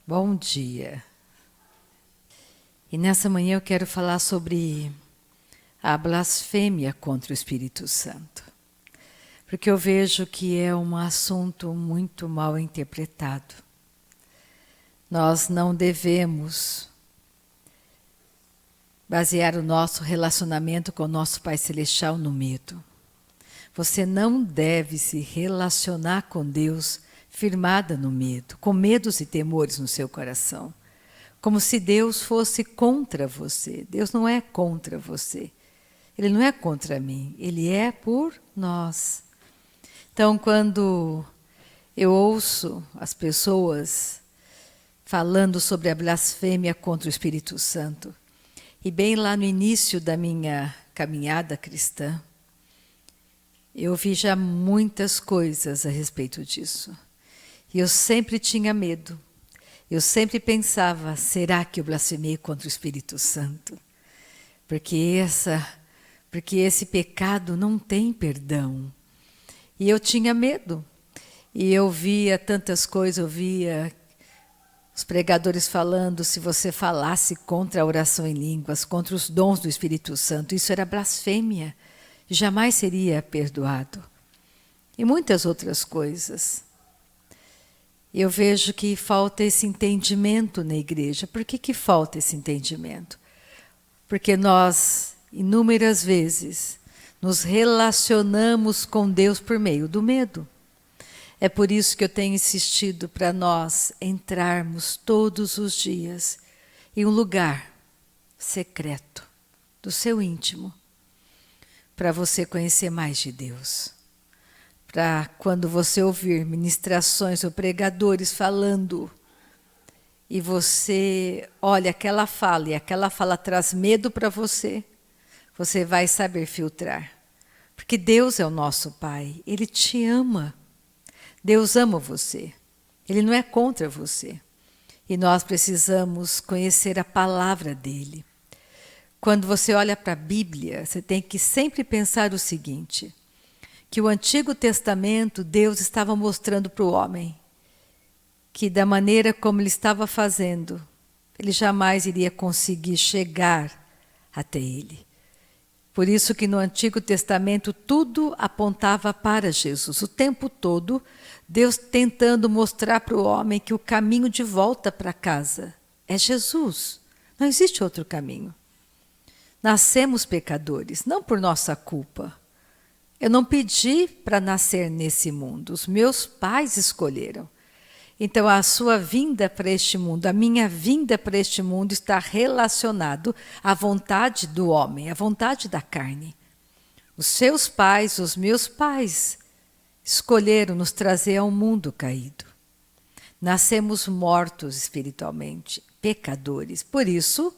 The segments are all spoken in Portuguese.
Bom dia. E nessa manhã eu quero falar sobre a blasfêmia contra o Espírito Santo. Porque eu vejo que é um assunto muito mal interpretado. Nós não devemos basear o nosso relacionamento com o nosso Pai Celestial no medo. Você não deve se relacionar com Deus firmada no medo, com medos e temores no seu coração. Como se Deus fosse contra você. Deus não é contra você. Ele não é contra mim. Ele é por nós. Então, quando eu ouço as pessoas falando sobre a blasfêmia contra o Espírito Santo, e bem lá no início da minha caminhada cristã, eu vi já muitas coisas a respeito disso. E eu sempre tinha medo. Eu sempre pensava, será que eu blasfemei contra o Espírito Santo? Porque esse pecado não tem perdão. E eu tinha medo. E eu via tantas coisas, eu via os pregadores falando, se você falasse contra a oração em línguas, contra os dons do Espírito Santo, isso era blasfêmia. Jamais seria perdoado. E muitas outras coisas. Eu vejo que falta esse entendimento na igreja. Por que falta esse entendimento? Porque nós, inúmeras vezes, nos relacionamos com Deus por meio do medo. É por isso que eu tenho insistido para nós entrarmos todos os dias em um lugar secreto do seu íntimo, para você conhecer mais de Deus. Para quando você ouvir ministrações ou pregadores falando e você olha aquela fala e aquela fala traz medo para você, você vai saber filtrar. Porque Deus é o nosso Pai, Ele te ama. Deus ama você, Ele não é contra você. E nós precisamos conhecer a palavra dEle. Quando você olha para a Bíblia, você tem que sempre pensar o seguinte, que o Antigo Testamento, Deus estava mostrando para o homem que da maneira como ele estava fazendo, ele jamais iria conseguir chegar até ele. Por isso que no Antigo Testamento tudo apontava para Jesus. O tempo todo, Deus tentando mostrar para o homem que o caminho de volta para casa é Jesus. Não existe outro caminho. Nascemos pecadores, não por nossa culpa. Eu não pedi para nascer nesse mundo, os meus pais escolheram. Então a sua vinda para este mundo, a minha vinda para este mundo está relacionado à vontade do homem, à vontade da carne. Os seus pais, os meus pais, escolheram nos trazer ao mundo caído. Nascemos mortos espiritualmente, pecadores. Por isso,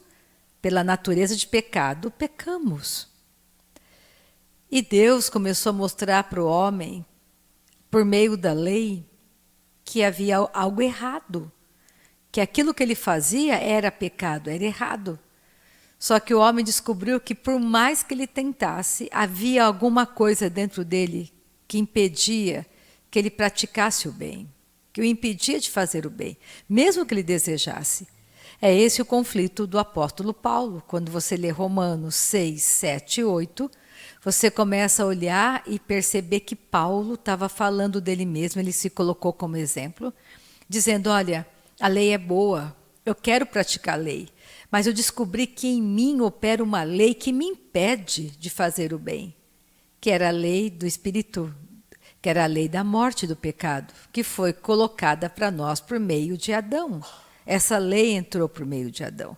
pela natureza de pecado, pecamos. E Deus começou a mostrar para o homem, por meio da lei, que havia algo errado. Que aquilo que ele fazia era pecado, era errado. Só que o homem descobriu que por mais que ele tentasse, havia alguma coisa dentro dele que impedia que ele praticasse o bem. Que o impedia de fazer o bem, mesmo que ele desejasse. É esse o conflito do apóstolo Paulo. Quando você lê Romanos 6, 7 e 8... você começa a olhar e perceber que Paulo estava falando dele mesmo, ele se colocou como exemplo, dizendo, olha, a lei é boa, eu quero praticar a lei, mas eu descobri que em mim opera uma lei que me impede de fazer o bem, que era a lei do Espírito, que era a lei da morte do pecado, que foi colocada para nós por meio de Adão. Essa lei entrou por meio de Adão.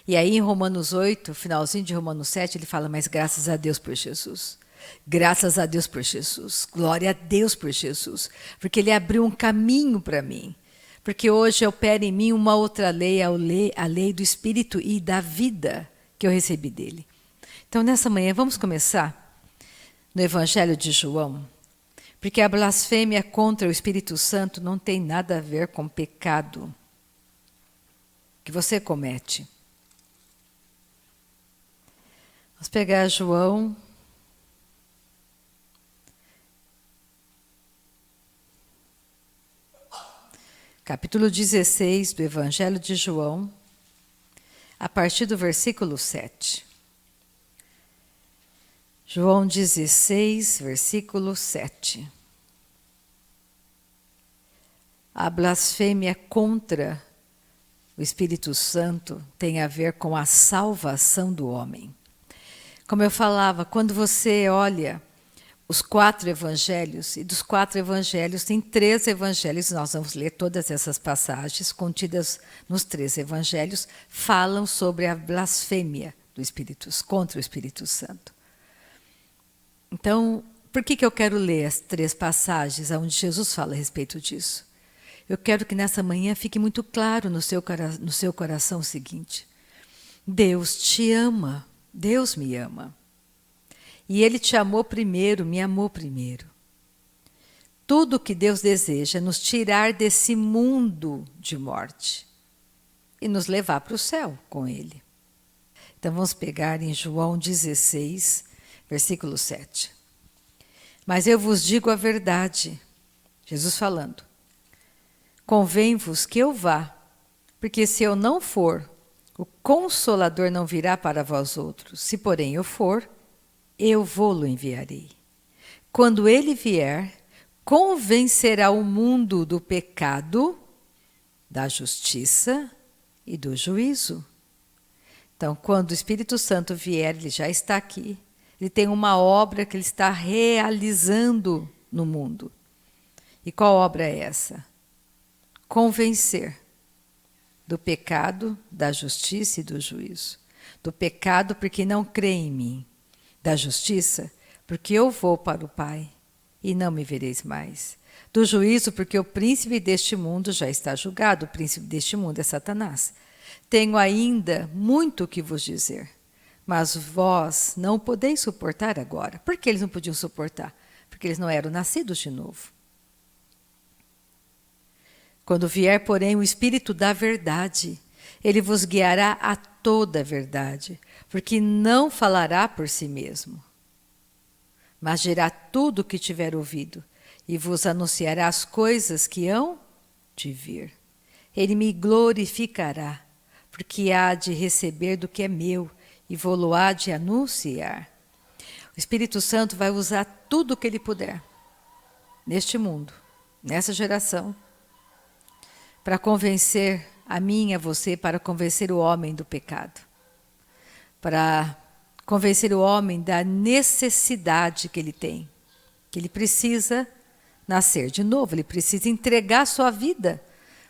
E aí em Romanos 8, finalzinho de Romanos 7, ele fala, mas graças a Deus por Jesus. Graças a Deus por Jesus. Glória a Deus por Jesus. Porque ele abriu um caminho para mim. Porque hoje opera em mim uma outra lei, a lei do Espírito e da vida que eu recebi dele. Então nessa manhã vamos começar no Evangelho de João. Porque a blasfêmia contra o Espírito Santo não tem nada a ver com pecado que você comete. Vamos pegar João, capítulo 16 do Evangelho de João, a partir do versículo 7. João 16, versículo 7. A blasfêmia contra o Espírito Santo tem a ver com a salvação do homem. Como eu falava, quando você olha os 4 evangelhos, e dos 4 evangelhos, tem 3 evangelhos, nós vamos ler todas essas passagens contidas nos 3 evangelhos, falam sobre a blasfêmia do Espírito, contra o Espírito Santo. Então, por que eu quero ler as 3 passagens onde Jesus fala a respeito disso? Eu quero que nessa manhã fique muito claro no seu coração o seguinte: Deus te ama, Deus me ama. E Ele te amou primeiro, me amou primeiro. Tudo o que Deus deseja é nos tirar desse mundo de morte e nos levar para o céu com Ele. Então vamos pegar em João 16, versículo 7. Mas eu vos digo a verdade, Jesus falando, convém-vos que eu vá, porque se eu não for, o Consolador não virá para vós outros. Se porém eu for, eu vou-lo enviarei. Quando ele vier, convencerá o mundo do pecado, da justiça e do juízo. Então, quando o Espírito Santo vier, ele já está aqui. Ele tem uma obra que ele está realizando no mundo. E qual obra é essa? Convencer do pecado, da justiça e do juízo. Do pecado porque não crê em mim. Da justiça porque eu vou para o Pai e não me vereis mais. Do juízo porque o príncipe deste mundo já está julgado. O príncipe deste mundo é Satanás. Tenho ainda muito o que vos dizer, mas vós não podeis suportar agora. Por que eles não podiam suportar? Porque eles não eram nascidos de novo. Quando vier, porém, o Espírito da verdade, ele vos guiará a toda a verdade, porque não falará por si mesmo, mas dirá tudo o que tiver ouvido, e vos anunciará as coisas que hão de vir. Ele me glorificará, porque há de receber do que é meu, e vou-lo há de anunciar. O Espírito Santo vai usar tudo o que ele puder, neste mundo, nessa geração, para convencer a mim e a você, para convencer o homem do pecado, para convencer o homem da necessidade que ele tem, que ele precisa nascer de novo, ele precisa entregar sua vida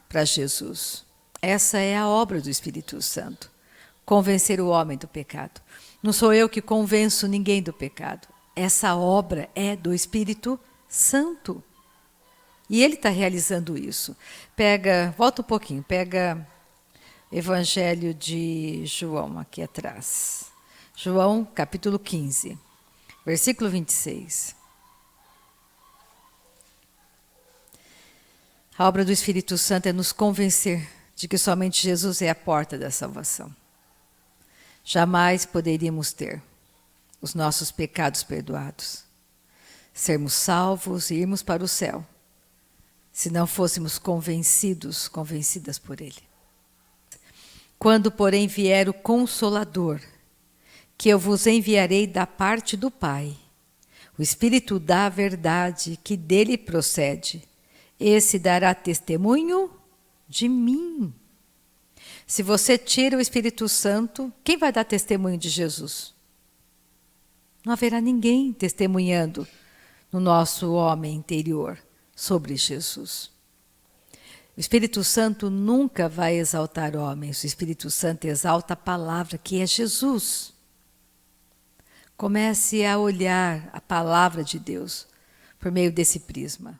para Jesus. Essa é a obra do Espírito Santo, convencer o homem do pecado. Não sou eu que convenço ninguém do pecado, essa obra é do Espírito Santo. E ele está realizando isso. Volta um pouquinho, pega Evangelho de João aqui atrás. João, capítulo 15, versículo 26. A obra do Espírito Santo é nos convencer de que somente Jesus é a porta da salvação. Jamais poderíamos ter os nossos pecados perdoados, sermos salvos e irmos para o céu, se não fôssemos convencidas por Ele. Quando, porém, vier o Consolador, que eu vos enviarei da parte do Pai, o Espírito da verdade que dele procede, esse dará testemunho de mim. Se você tira o Espírito Santo, quem vai dar testemunho de Jesus? Não haverá ninguém testemunhando no nosso homem interior sobre Jesus. O Espírito Santo nunca vai exaltar homens, o Espírito Santo exalta a palavra que é Jesus. Comece a olhar a palavra de Deus por meio desse prisma.